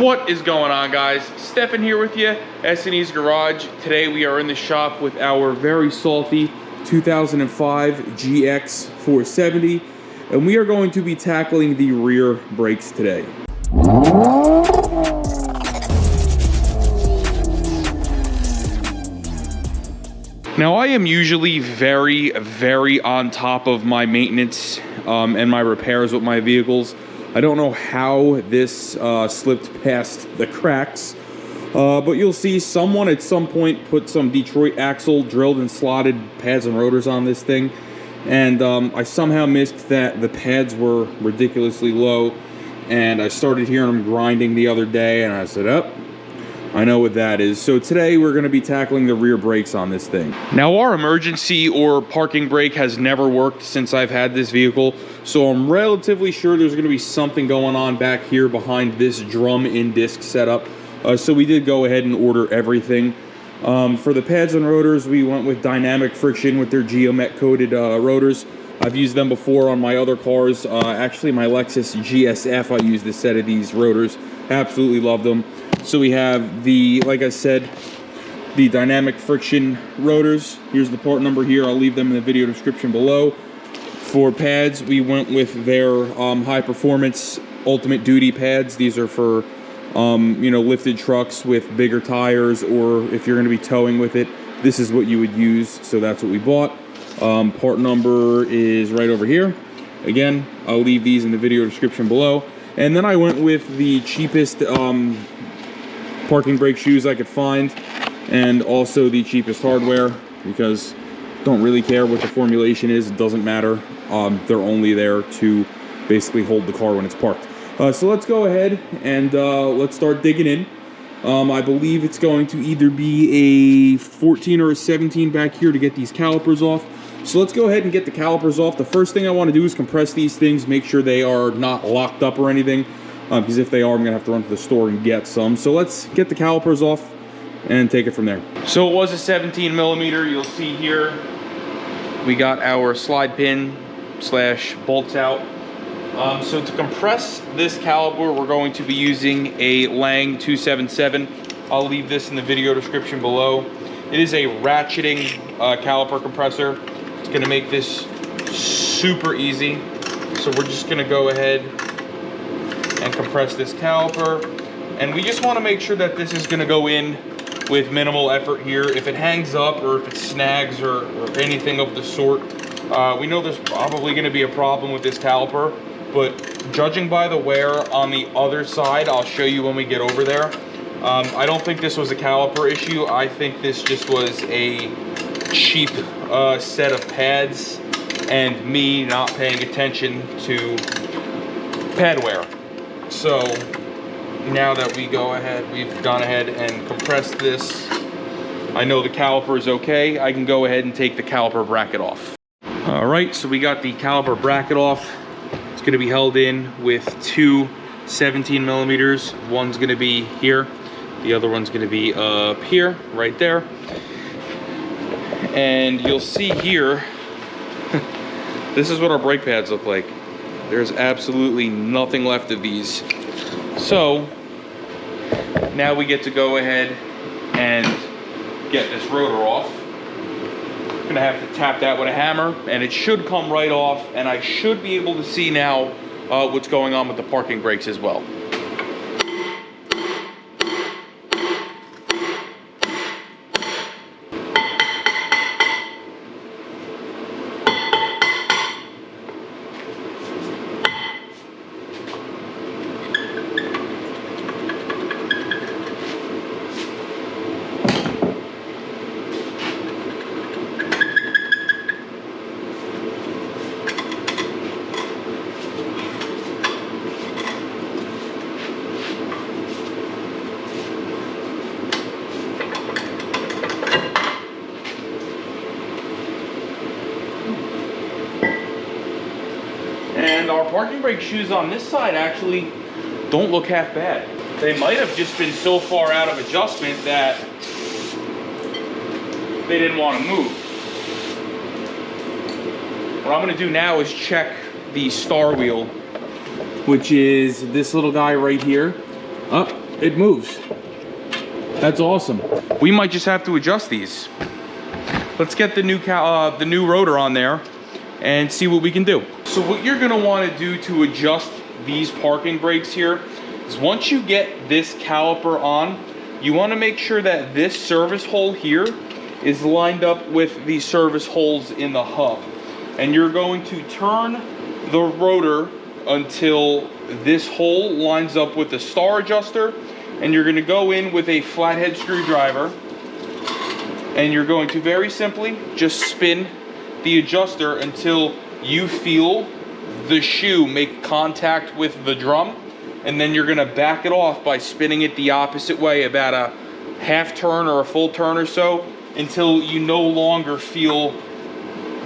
What is going on, guys? Stefan here with you, S&E's Garage. Today we are in the shop with our very salty 2005 GX 470, and we are going to be tackling the rear brakes today. Now, I am usually very on top of my maintenance and my repairs with my vehicles. I don't know how this slipped past the cracks, but you'll see someone at some point put some Detroit axle drilled and slotted pads and rotors on this thing, and I somehow missed that the pads were ridiculously low, and I started hearing them grinding the other day, and I said, oh, I know what that is. So today we're going to be tackling the rear brakes on this thing. Now, our emergency or parking brake has never worked since I've had this vehicle, so I'm relatively sure there's going to be something going on back here behind this drum in disc setup. So we did go ahead and order everything. For the pads and rotors, we went with dynamic friction with their geomet coated rotors. I've used them before on my other cars. Actually, my Lexus GSF, I used a set of these rotors. Absolutely loved them. So we have the, like I said, the dynamic friction rotors. Here's the part number here. I'll leave them in the video description below. For pads, we went with their high performance ultimate duty pads. These are for you know, lifted trucks with bigger tires, or if you're going to be towing with it, this is what you would use. So that's what we bought. Part number is right over here. Again, I'll leave these in the video description below. And then I went with the cheapest parking brake shoes I could find, and also the cheapest hardware, because don't really care what the formulation is. It doesn't matter. They're only there to basically hold the car when it's parked. So let's go ahead and let's start digging in. I believe it's going to either be a 14 or a 17 back here to get these calipers off. So let's go ahead and get the calipers off. The first thing I want to do is compress these things, make sure they are not locked up or anything, because if they are, I'm going to have to run to the store and get some. So let's get the calipers off and take it from there. So it was a 17 millimeter. You'll see here we got our slide pin slash bolts out. So to compress this caliper, we're going to be using a Lang 277. I'll leave this in the video description below. It is a ratcheting caliper compressor. It's going to make this super easy. So we're just going to go ahead and compress this caliper, and we just want to make sure that this is going to go in with minimal effort here. If it hangs up or if it snags or anything of the sort, we know there's probably going to be a problem with this caliper, but judging by the wear on the other side, I'll show you when we get over there, I don't think this was a caliper issue. I think this just was a cheap set of pads and me not paying attention to pad wear. So now that we've gone ahead and compressed this, I know the caliper is okay. I can go ahead and take the caliper bracket off. All right, so we got the caliper bracket off. It's going to be held in with two 17 millimeters. One's going to be here. The other one's going to be up here, right there. And you'll see here, this is what our brake pads look like. There's absolutely nothing left of these. So now we get to go ahead and get this rotor off. I'm gonna have to tap that with a hammer, and it should come right off, and I should be able to see now what's going on with the parking brakes as well. And our parking brake shoes on this side actually don't look half bad. They might have just been so far out of adjustment that they didn't want to move. What I'm going to do now is check the star wheel, which is this little guy right here. Oh, it moves. That's awesome. We might just have to adjust these. Let's get the new rotor on there and see what we can do. So what you're gonna wanna do to adjust these parking brakes here is once you get this caliper on, you wanna make sure that this service hole here is lined up with the service holes in the hub. And you're going to turn the rotor until this hole lines up with the star adjuster, and you're gonna go in with a flathead screwdriver, and you're going to very simply just spin the adjuster until you feel the shoe make contact with the drum, and then you're gonna back it off by spinning it the opposite way, about a half turn or a full turn or so, until you no longer feel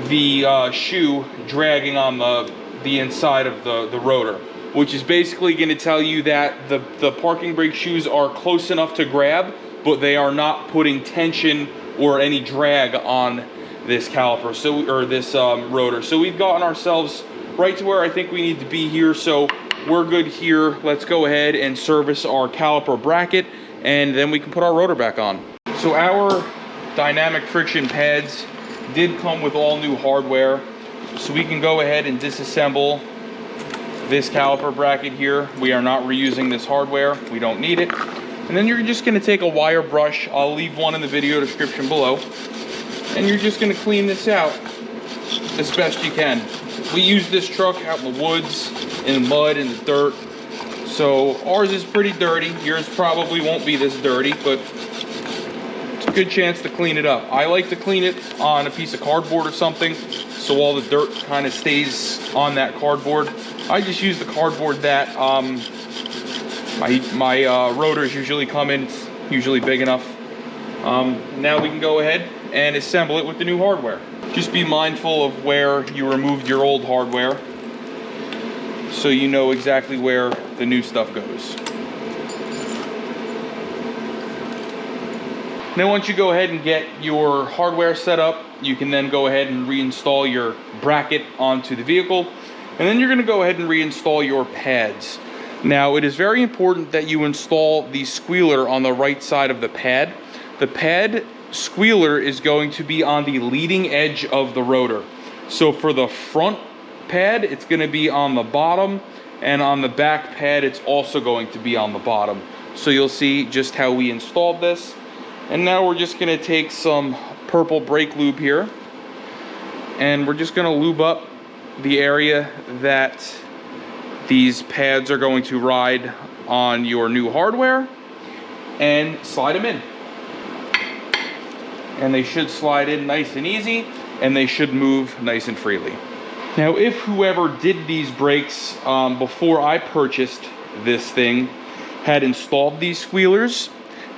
the shoe dragging on the inside of the rotor, which is basically going to tell you that the parking brake shoes are close enough to grab, but they are not putting tension or any drag on this caliper, or this rotor. So we've gotten ourselves right to where I think we need to be here, so we're good here. Let's go ahead and service our caliper bracket, and then we can put our rotor back on. So our dynamic friction pads did come with all new hardware, so we can go ahead and disassemble this caliper bracket here. We are not reusing this hardware, we don't need it. And then you're just going to take a wire brush, I'll leave one in the video description below, and you're just going to clean this out as best you can. We use this truck out in the woods, in the mud, in the dirt, so ours is pretty dirty. Yours probably won't be this dirty, but it's a good chance to clean it up. I like to clean it on a piece of cardboard or something, so all the dirt kind of stays on that cardboard. I just use the cardboard that my rotors usually come in. It's usually big enough. Now we can go ahead and assemble it with the new hardware. Just be mindful of where you removed your old hardware, so you know exactly where the new stuff goes. Now once you go ahead and get your hardware set up, you can then go ahead and reinstall your bracket onto the vehicle, and then you're going to go ahead and reinstall your pads. Now it is very important that you install the squealer on the right side of the pad. The pad squealer is going to be on the leading edge of the rotor. So for the front pad, it's going to be on the bottom, and on the back pad, it's also going to be on the bottom. So you'll see just how we installed this. And now we're just going to take some purple brake lube here, and we're just going to lube up the area that these pads are going to ride on your new hardware, and slide them in. And they should slide in nice and easy, and they should move nice and freely. Now if whoever did these brakes before I purchased this thing had installed these squealers,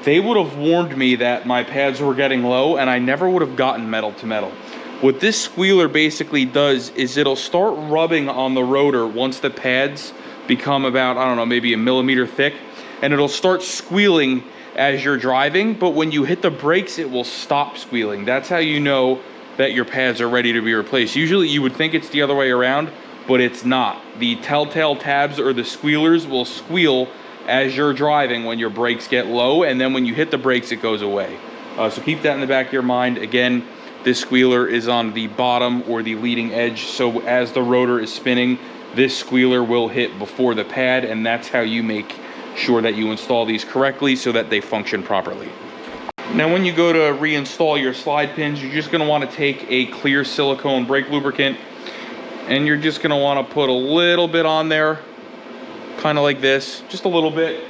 they would have warned me that my pads were getting low, and I never would have gotten metal to metal. What this squealer basically does is it'll start rubbing on the rotor once the pads become about, I don't know, maybe a millimeter thick, and it'll start squealing as you're driving, but when you hit the brakes, it will stop squealing. That's how you know that your pads are ready to be replaced. Usually you would think it's the other way around, but it's not. The telltale tabs or the squealers will squeal as you're driving when your brakes get low, and then when you hit the brakes, it goes away. So keep that in the back of your mind. Again, this squealer is on the bottom or the leading edge, so as the rotor is spinning, this squealer will hit before the pad, and that's how you make sure that you install these correctly so that they function properly. Now when you go to reinstall your slide pins, you're just going to want to take a clear silicone brake lubricant, and you're just going to want to put a little bit on there, kind of like this, just a little bit.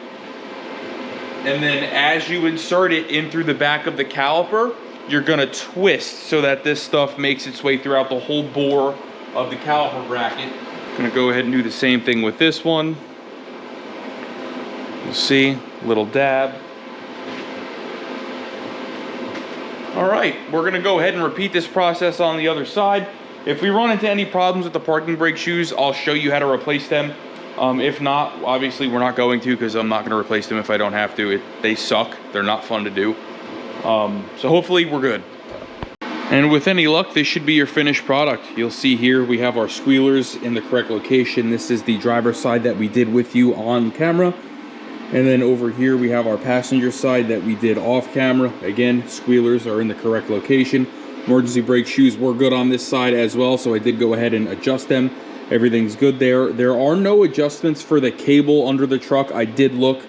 And then as you insert it in through the back of the caliper, you're going to twist so that this stuff makes its way throughout the whole bore of the caliper bracket. I'm going to go ahead and do the same thing with this one. You'll see, little dab. All right, we're going to go ahead and repeat this process on the other side. If we run into any problems with the parking brake shoes, I'll show you how to replace them. If not, obviously we're not going to, because I'm not going to replace them if I don't have to. They suck. They're not fun to do. So hopefully we're good. And with any luck, this should be your finished product. You'll see here we have our squealers in the correct location. This is the driver's side that we did with you on camera. And then over here we have our passenger side that we did off camera. Again, squealers are in the correct location. Emergency brake shoes were good on this side as well, so I did go ahead and adjust them. Everything's good there. There are no adjustments for the cable under the truck. I did look,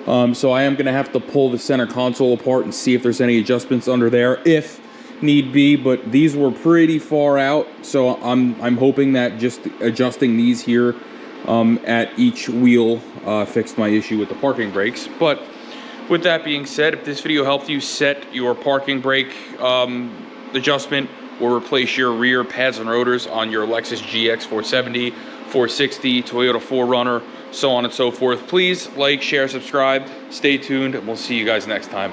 so I am going to have to pull the center console apart and see if there's any adjustments under there, if need be. But these were pretty far out, so I'm hoping that just adjusting these here at each wheel fixed my issue with the parking brakes. But with that being said, if this video helped you set your parking brake adjustment or replace your rear pads and rotors on your Lexus GX 470, 460, Toyota 4Runner, so on and so forth, please like, share, subscribe, stay tuned, and we'll see you guys next time.